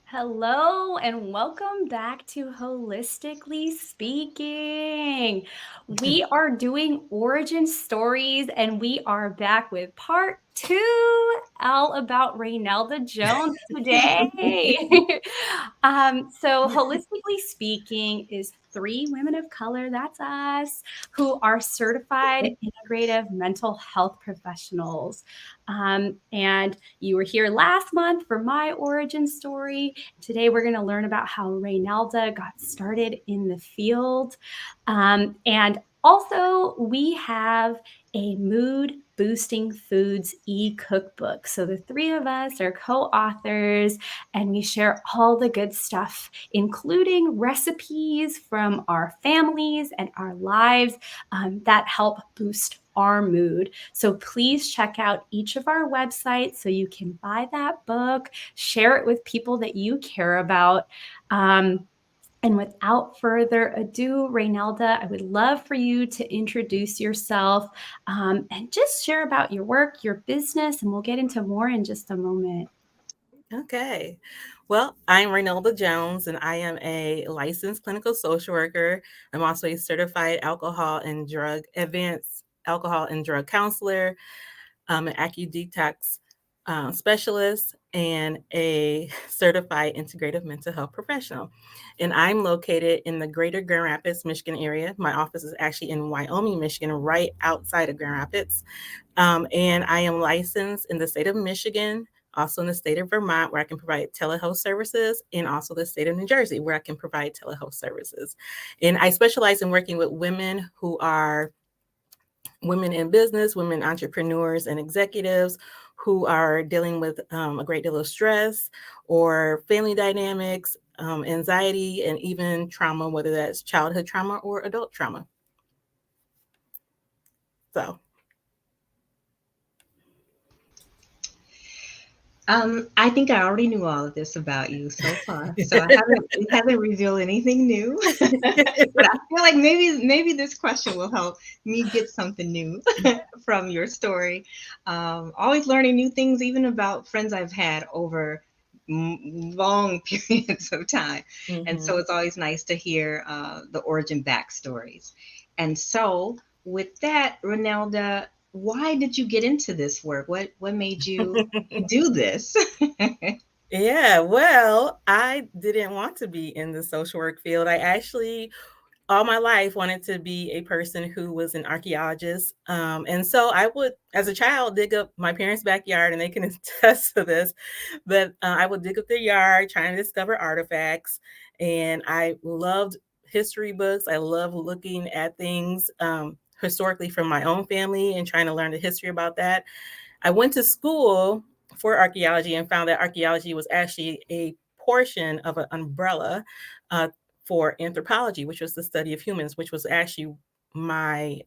Hello and welcome back to Holistically Speaking. We are doing origin stories and we are back with part two, all about Reynelda Jones today. So, Holistically Speaking is three women of color, that's us, who are certified integrative mental health professionals. And you were here last month for my origin story. Today, we're going to learn about how Reynelda got started in the field. And also, we have a mood boosting foods e-cookbook. So the three of us are co-authors and we share all the good stuff, including recipes from our families and our lives that help boost our mood. So please check out each of our websites so you can buy that book, share it with people that you care about. And without further ado, Reynelda, I would love for you to introduce yourself and just share about your work, your business, and we'll get into more in just a moment. Okay. Well, I'm Reynelda Jones, and I am a licensed clinical social worker. I'm also a certified advanced alcohol and drug counselor, an AccuDetox specialist, and a certified integrative mental health professional. And I'm located in the greater Grand Rapids, Michigan area. My office is actually in Wyoming, Michigan, right outside of Grand Rapids. And I am licensed in the state of Michigan, also in the state of Vermont, where I can provide telehealth services, and also the state of New Jersey, where I can provide telehealth services. And I specialize in working with women who are women in business, women entrepreneurs and executives who are dealing with a great deal of stress or family dynamics, anxiety, and even trauma, whether that's childhood trauma or adult trauma. So I think I already knew all of this about you so far, so it hasn't revealed anything new. But I feel like maybe this question will help me get something new from your story. Always learning new things, even about friends I've had over long periods of time, and so mhm. it's always nice to hear the origin backstories. And so, with that, Ronelda, why did you get into this work? What made you do this? Yeah, well, I didn't want to be in the social work field. I actually, all my life, wanted to be a person who was an archaeologist. And so I would, as a child, dig up my parents' backyard, and they can attest to this. But I would dig up their yard trying to discover artifacts. And I loved history books. I love looking at things historically from my own family and trying to learn the history about that. I went to school for archaeology and found that archaeology was actually a portion of an umbrella uh, for anthropology, which was the study of humans, which was actually my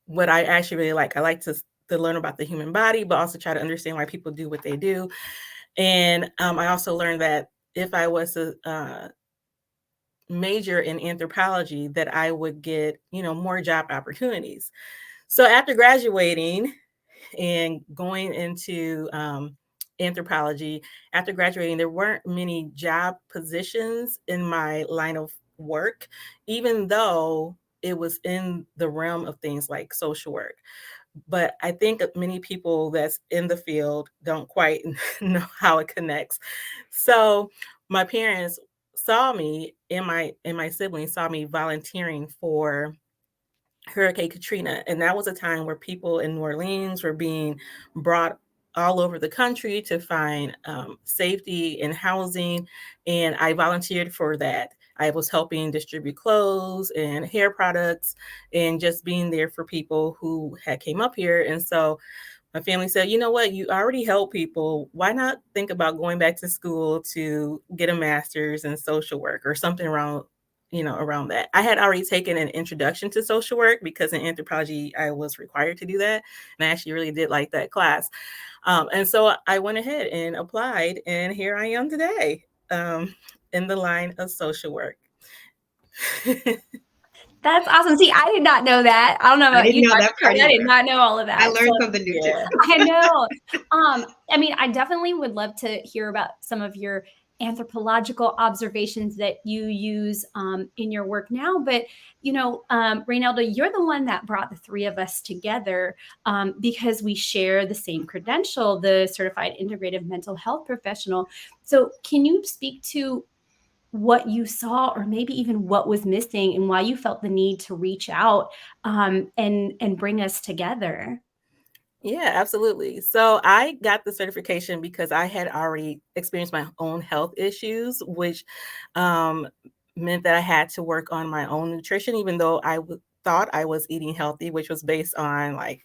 what I actually really like. I like to learn about the human body, but also try to understand why people do what they do. And I also learned that if I was to major in anthropology, that I would get more job opportunities. So after graduating and going into anthropology, after graduating, there weren't many job positions in my line of work, even though it was in the realm of things like social work. But I think many people that's in the field don't quite know how it connects. So my parents saw me and my siblings saw me volunteering for Hurricane Katrina. And that was a time where people in New Orleans were being brought all over the country to find safety and housing. And I volunteered for that. I was helping distribute clothes and hair products and just being there for people who had came up here. And so my family said, you know what, you already help people. Why not think about going back to school to get a master's in social work or something around that. I had already taken an introduction to social work because in anthropology, I was required to do that. And I actually really did like that class. And so I went ahead and applied, and here I am today in the line of social work. That's awesome. See, I did not know that. I don't know I about didn't you, know Dr. that part Carey, I did either. not know all of I that. So learned something new too. Yeah. I know. I mean, I definitely would love to hear about some of your anthropological observations that you use in your work now. But, Reynelda, you're the one that brought the three of us together because we share the same credential, the Certified Integrative Mental Health Professional. So, can you speak to what you saw, or maybe even what was missing, and why you felt the need to reach out and bring us together? Yeah, absolutely. So I got the certification because I had already experienced my own health issues, which um, meant that I had to work on my own nutrition, even though thought I was eating healthy, which was based on like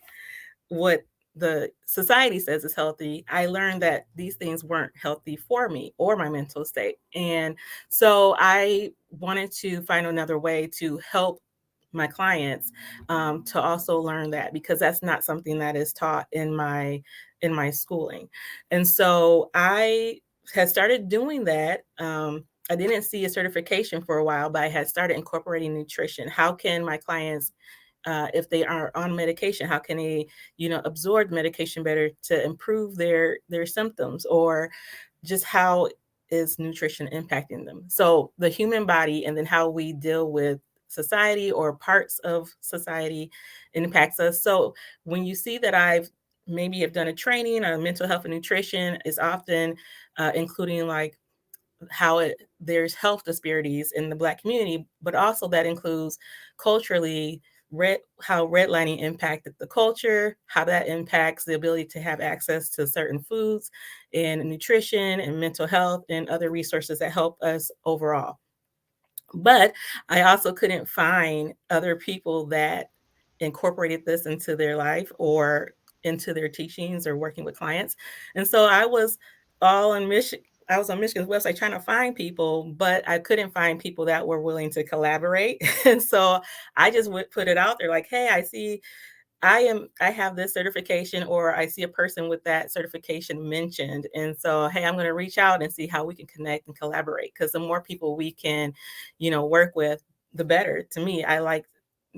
what the society says is healthy. I learned that these things weren't healthy for me or my mental state. And so I wanted to find another way to help my clients to also learn that, because that's not something that is taught in my schooling. And so I had started doing that. I didn't see a certification for a while, but I had started incorporating nutrition. How can my clients, if they are on medication, how can they, absorb medication better to improve their symptoms, or just how is nutrition impacting them? So the human body, and then how we deal with society or parts of society impacts us. So when you see that I've maybe have done a training on mental health and nutrition, is often including like how there's health disparities in the Black community, but also that includes culturally how redlining impacted the culture, how that impacts the ability to have access to certain foods and nutrition and mental health and other resources that help us overall. But I also couldn't find other people that incorporated this into their life or into their teachings or working with clients. And so I was all on mission. I was on Michigan's website trying to find people, but I couldn't find people that were willing to collaborate. And so I just would put it out there like, hey, I have this certification, or I see a person with that certification mentioned. And so, hey, I'm going to reach out and see how we can connect and collaborate. Because the more people we can, work with, the better. To me,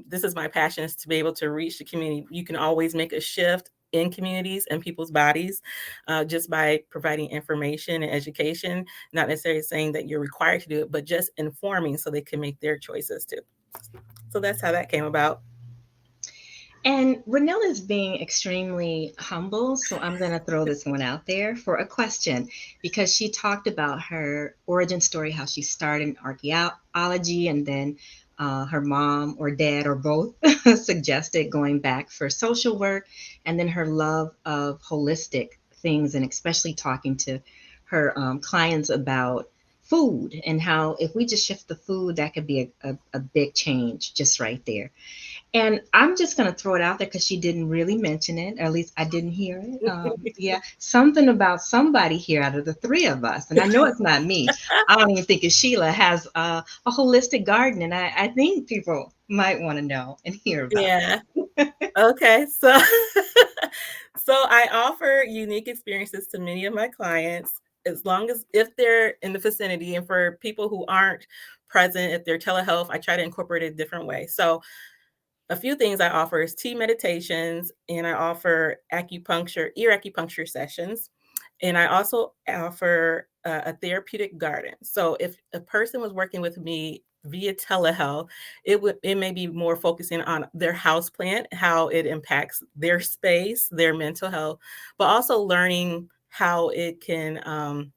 this is my passion, is to be able to reach the community. You can always make a shift in communities and people's bodies just by providing information and education, not necessarily saying that you're required to do it, but just informing so they can make their choices too. So that's how that came about. And Ranella is being extremely humble, so I'm going to throw this one out there for a question, because she talked about her origin story, how she started in archaeology, and then her mom or dad or both suggested going back for social work, and then her love of holistic things, and especially talking to her clients about food, and how if we just shift the food, that could be a big change just right there. And I'm just going to throw it out there because she didn't really mention it, or at least I didn't hear it. Yeah, something about somebody here out of the three of us, and I know it's not me. I don't even think it's Sheila, has a holistic garden, and I think people might want to know and hear about Yeah. Okay. So so I offer unique experiences to many of my clients, as long as if they're in the vicinity. And for people who aren't present, if they're telehealth, I try to incorporate it a different way. So a few things I offer is tea meditations, and I offer ear acupuncture sessions. And I also offer a therapeutic garden. So if a person was working with me via telehealth, it may be more focusing on their house plant, how it impacts their space, their mental health, but also learning how it can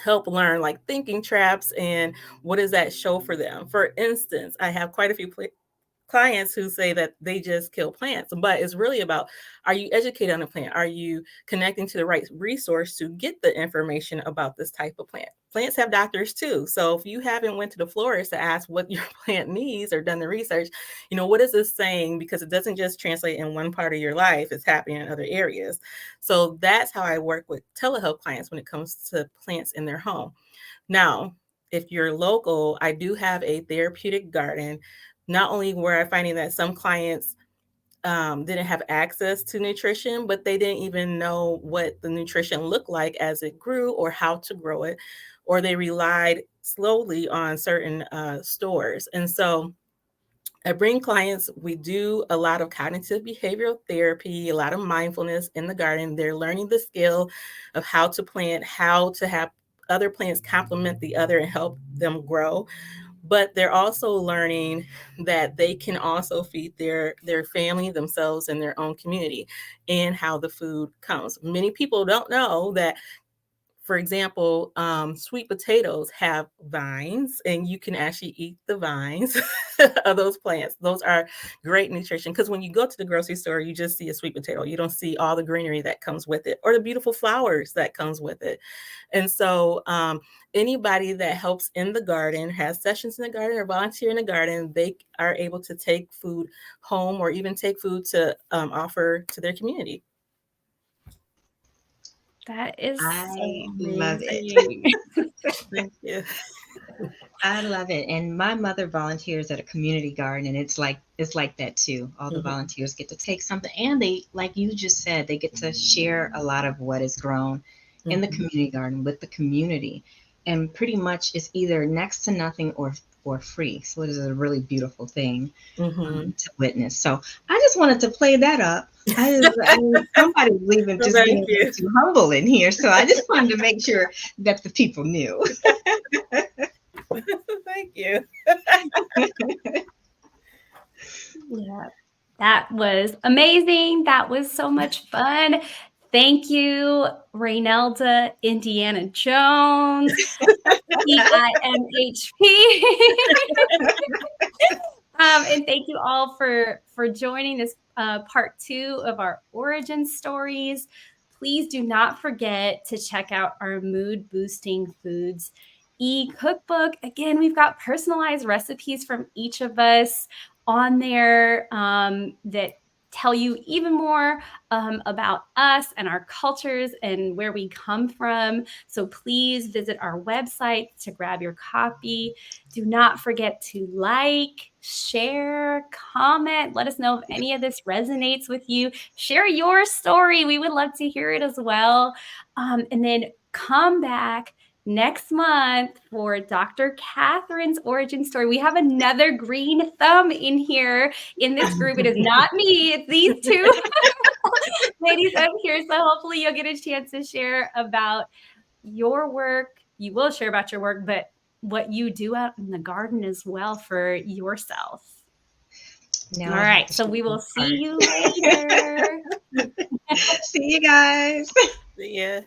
help learn like thinking traps and what does that show for them. For instance, I have quite a few clients who say that they just kill plants, but it's really about, are you educated on the plant? Are you connecting to the right resource to get the information about this type of plant? Plants have doctors too. So if you haven't went to the florist to ask what your plant needs or done the research, what is this saying? Because it doesn't just translate in one part of your life, it's happening in other areas. So that's how I work with telehealth clients when it comes to plants in their home. Now, if you're local, I do have a therapeutic garden. Not only were I finding that some clients didn't have access to nutrition, but they didn't even know what the nutrition looked like as it grew or how to grow it, or they relied slowly on certain stores. And so I bring clients, we do a lot of cognitive behavioral therapy, a lot of mindfulness in the garden. They're learning the skill of how to plant, how to have other plants complement the other and help them grow. But they're also learning that they can also feed their family, themselves, and their own community, and how the food comes. Many people don't know that, for example, sweet potatoes have vines, and you can actually eat the vines of those plants. Those are great nutrition, because when you go to the grocery store, you just see a sweet potato. You don't see all the greenery that comes with it, or the beautiful flowers that comes with it. And so, anybody that helps in the garden, has sessions in the garden, or volunteer in the garden, they are able to take food home, or even take food to offer to their community. That is so I love it. amazing. Thank you. I love it. And my mother volunteers at a community garden, and it's like that too. All the Mhm. volunteers get to take something, and they, like you just said, they get to share a lot of what is grown in the Mhm. community garden with the community. And pretty much it's either next to nothing or free. So it is a really beautiful thing Mhm. to witness. So I just wanted to play that up. Somebody's leaving Well, just being thank a you. little too humble in here. So I just wanted to make sure that the people knew. Thank you. Yeah, that was amazing. That was so much fun. Thank you, Reynelda Indiana Jones, PIMHP. And thank you all for joining this part 2 of our origin stories. Please do not forget to check out our mood boosting foods e-cookbook. Again, we've got personalized recipes from each of us on there that tell you even more about us and our cultures and where we come from. So please visit our website to grab your copy. Do not forget to like, share, comment. Let us know if any of this resonates with you. Share your story. We would love to hear it as well. And then come back next month for Dr. Catherine's origin story. We have another green thumb in here in this group. It is not me, it's these two ladies up here. So hopefully you'll get a chance to share about your work. You will share about your work, but what you do out in the garden as well for yourself. Now All I have right. to So show we my will see part. you later. See you guys. Yeah.